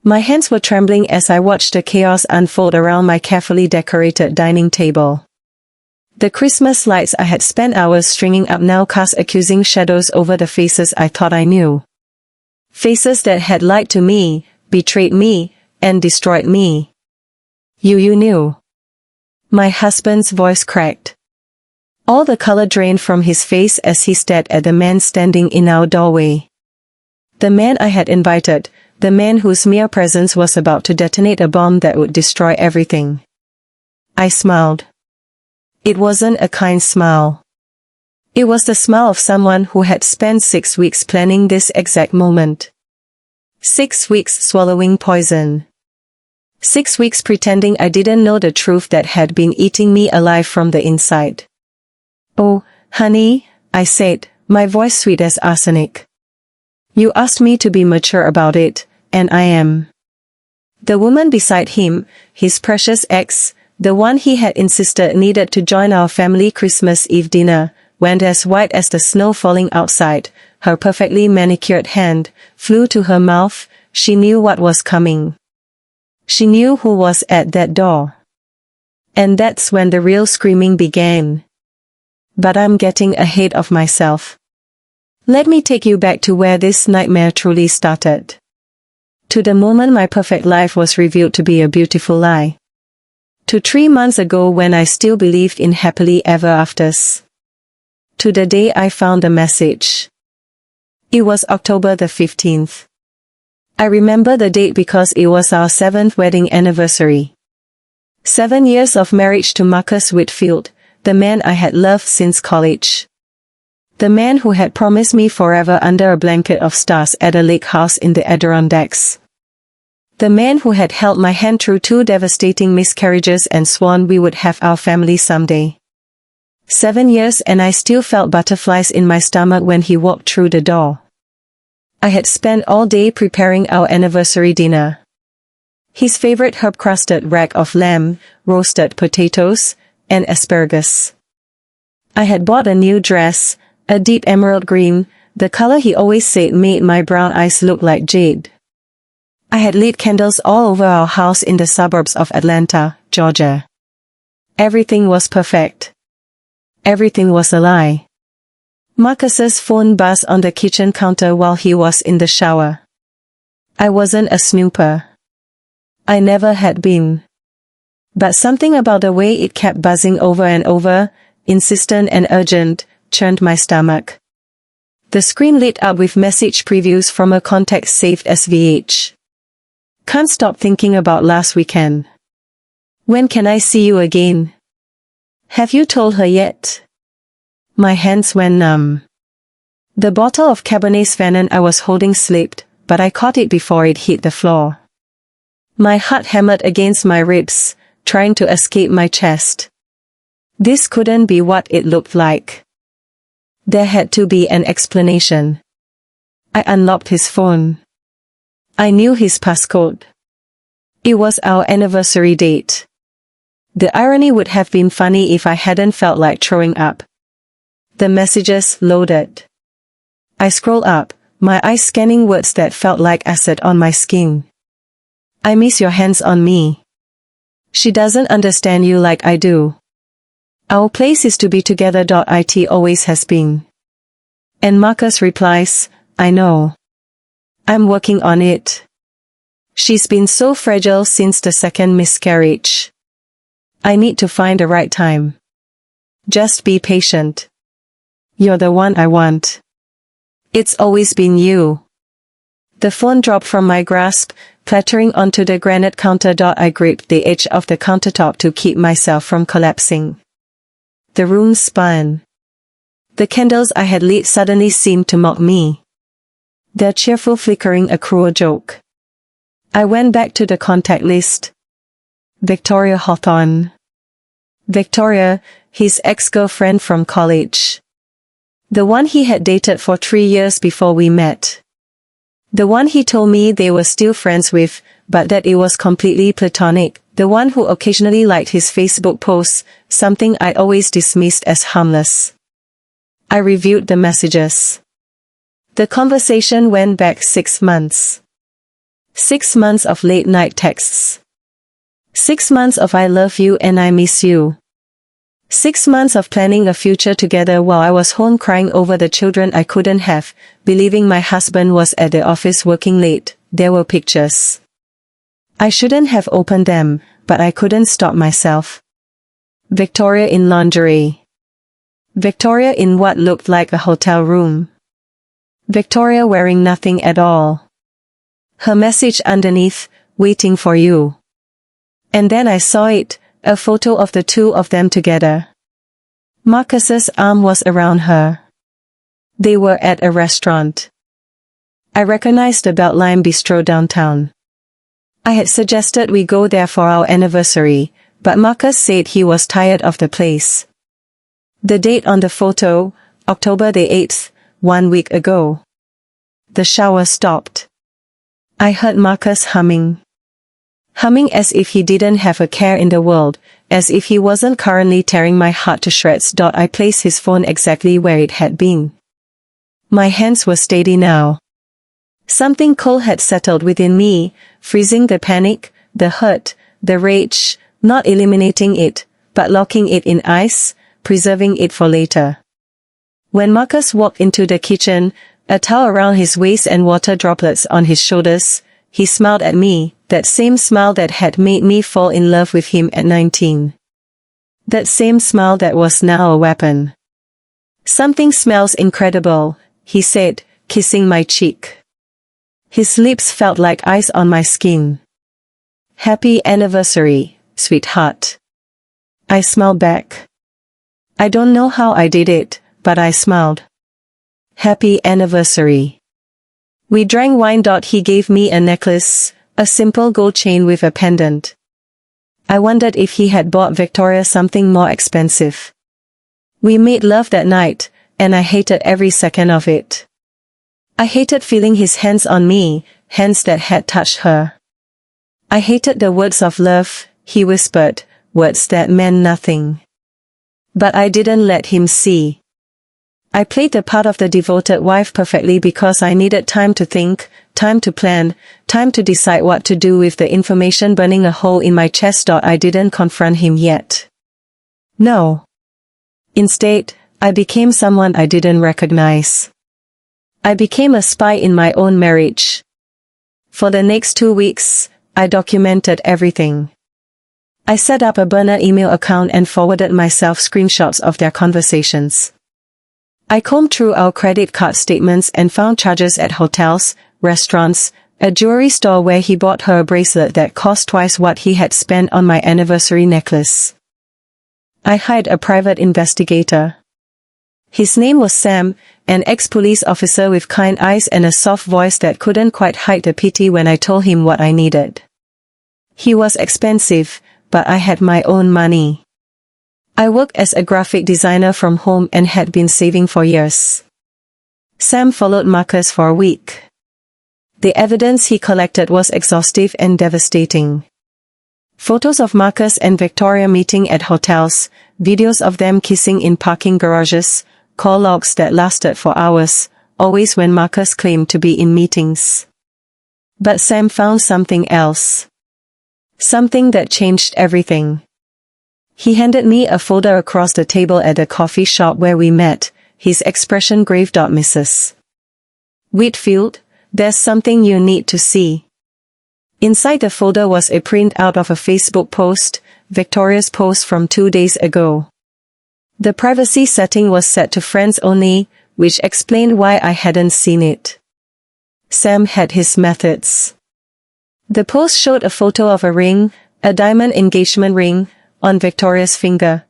My hands were trembling as I watched the chaos unfold around my carefully decorated dining table. The Christmas lights I had spent hours stringing up now cast accusing shadows over the faces I thought I knew. Faces that had lied to me, betrayed me, and destroyed me. You knew. My husband's voice cracked. All the color drained from his face as he stared at the man standing in our doorway. The man I had invited, the man whose mere presence was about to detonate a bomb that would destroy everything. I smiled. It wasn't a kind smile. It was the smile of someone who had spent 6 weeks planning this exact moment. 6 weeks swallowing poison. 6 weeks pretending I didn't know the truth that had been eating me alive from the inside. "Oh, honey," I said, my voice sweet as arsenic. "You asked me to be mature about it, and I am." The woman beside him, his precious ex, the one he had insisted needed to join our family Christmas Eve dinner, went as white as the snow falling outside. Her perfectly manicured hand flew to her mouth. She knew what was coming. She knew who was at that door. And that's when the real screaming began. But I'm getting ahead of myself. Let me take you back to where this nightmare truly started. To the moment my perfect life was revealed to be a beautiful lie. To 3 months ago when I still believed in happily ever afters. To the day I found the message. It was October the 15th. I remember the date because it was our 7th wedding anniversary. 7 years of marriage to Marcus Whitfield, the man I had loved since college. The man who had promised me forever under a blanket of stars at a lake house in the Adirondacks. The man who had held my hand through 2 devastating miscarriages and sworn we would have our family someday. 7 years and I still felt butterflies in my stomach when he walked through the door. I had spent all day preparing our anniversary dinner. His favorite herb-crusted rack of lamb, roasted potatoes, and asparagus. I had bought a new dress, a deep emerald green, the color he always said made my brown eyes look like jade. I had lit candles all over our house in the suburbs of Atlanta, Georgia. Everything was perfect. Everything was a lie. Marcus's phone buzzed on the kitchen counter while he was in the shower. I wasn't a snooper. I never had been. But something about the way it kept buzzing over and over, insistent and urgent, churned my stomach. The screen lit up with message previews from a contact saved as VH. Can't stop thinking about last weekend. When can I see you again? Have you told her yet? My hands went numb. The bottle of Cabernet Sauvignon I was holding slipped, but I caught it before it hit the floor. My heart hammered against my ribs, trying to escape my chest. This couldn't be what it looked like. There had to be an explanation. I unlocked his phone. I knew his passcode. It was our anniversary date. The irony would have been funny if I hadn't felt like throwing up. The messages loaded. I scrolled up, my eyes scanning words that felt like acid on my skin. I miss your hands on me. She doesn't understand you like I do. Our place is to be together. It always has been. And Marcus replies, I know. I'm working on it. She's been so fragile since the 2nd miscarriage. I need to find the right time. Just be patient. You're the one I want. It's always been you. The phone dropped from my grasp, clattering onto the granite counter. I gripped the edge of the countertop to keep myself from collapsing. The room spun. The candles I had lit suddenly seemed to mock me. Their cheerful flickering a cruel joke. I went back to the contact list. Victoria Hawthorne. Victoria, his ex-girlfriend from college. The one he had dated for 3 years before we met. The one he told me they were still friends with, but that it was completely platonic. The one who occasionally liked his Facebook posts, something I always dismissed as harmless. I reviewed the messages. The conversation went back 6 months. 6 months of late-night texts. 6 months of I love you and I miss you. 6 months of planning a future together while I was home crying over the children I couldn't have, believing my husband was at the office working late. There were pictures. I shouldn't have opened them, but I couldn't stop myself. Victoria in lingerie. Victoria in what looked like a hotel room. Victoria wearing nothing at all. Her message underneath, waiting for you. And then I saw it, a photo of the two of them together. Marcus's arm was around her. They were at a restaurant. I recognized the Beltline Bistro downtown. I had suggested we go there for our anniversary, but Marcus said he was tired of the place. The date on the photo, October the 8th, 1 week ago. The shower stopped. I heard Marcus humming. Humming as if he didn't have a care in the world, as if he wasn't currently tearing my heart to shreds. I placed his phone exactly where it had been. My hands were steady now. Something cold had settled within me, freezing the panic, the hurt, the rage, not eliminating it, but locking it in ice, preserving it for later. When Marcus walked into the kitchen, a towel around his waist and water droplets on his shoulders, he smiled at me, that same smile that had made me fall in love with him at 19. That same smile that was now a weapon. Something smells incredible, he said, kissing my cheek. His lips felt like ice on my skin. Happy anniversary, sweetheart. I smiled back. I don't know how I did it, but I smiled. Happy anniversary. We drank wine. He gave me a necklace, a simple gold chain with a pendant. I wondered if he had bought Victoria something more expensive. We made love that night, and I hated every second of it. I hated feeling his hands on me, hands that had touched her. I hated the words of love, he whispered, words that meant nothing. But I didn't let him see. I played the part of the devoted wife perfectly because I needed time to think, time to plan, time to decide what to do with the information burning a hole in my chest. I didn't confront him yet. No. Instead, I became someone I didn't recognize. I became a spy in my own marriage. For the next 2 weeks, I documented everything. I set up a burner email account and forwarded myself screenshots of their conversations. I combed through our credit card statements and found charges at hotels, restaurants, a jewelry store where he bought her a bracelet that cost twice what he had spent on my anniversary necklace. I hired a private investigator. His name was Sam, an ex-police officer with kind eyes and a soft voice that couldn't quite hide the pity when I told him what I needed. He was expensive, but I had my own money. I worked as a graphic designer from home and had been saving for years. Sam followed Marcus for a week. The evidence he collected was exhaustive and devastating. Photos of Marcus and Victoria meeting at hotels, videos of them kissing in parking garages, call logs that lasted for hours, always when Marcus claimed to be in meetings. But Sam found something else. Something that changed everything. He handed me a folder across the table at the coffee shop where we met, his expression grave. Mrs. Whitfield, there's something you need to see. Inside the folder was a print out of a Facebook post, Victoria's post from 2 days ago. The privacy setting was set to friends only, which explained why I hadn't seen it. Sam had his methods. The post showed a photo of a ring, a diamond engagement ring, on Victoria's finger,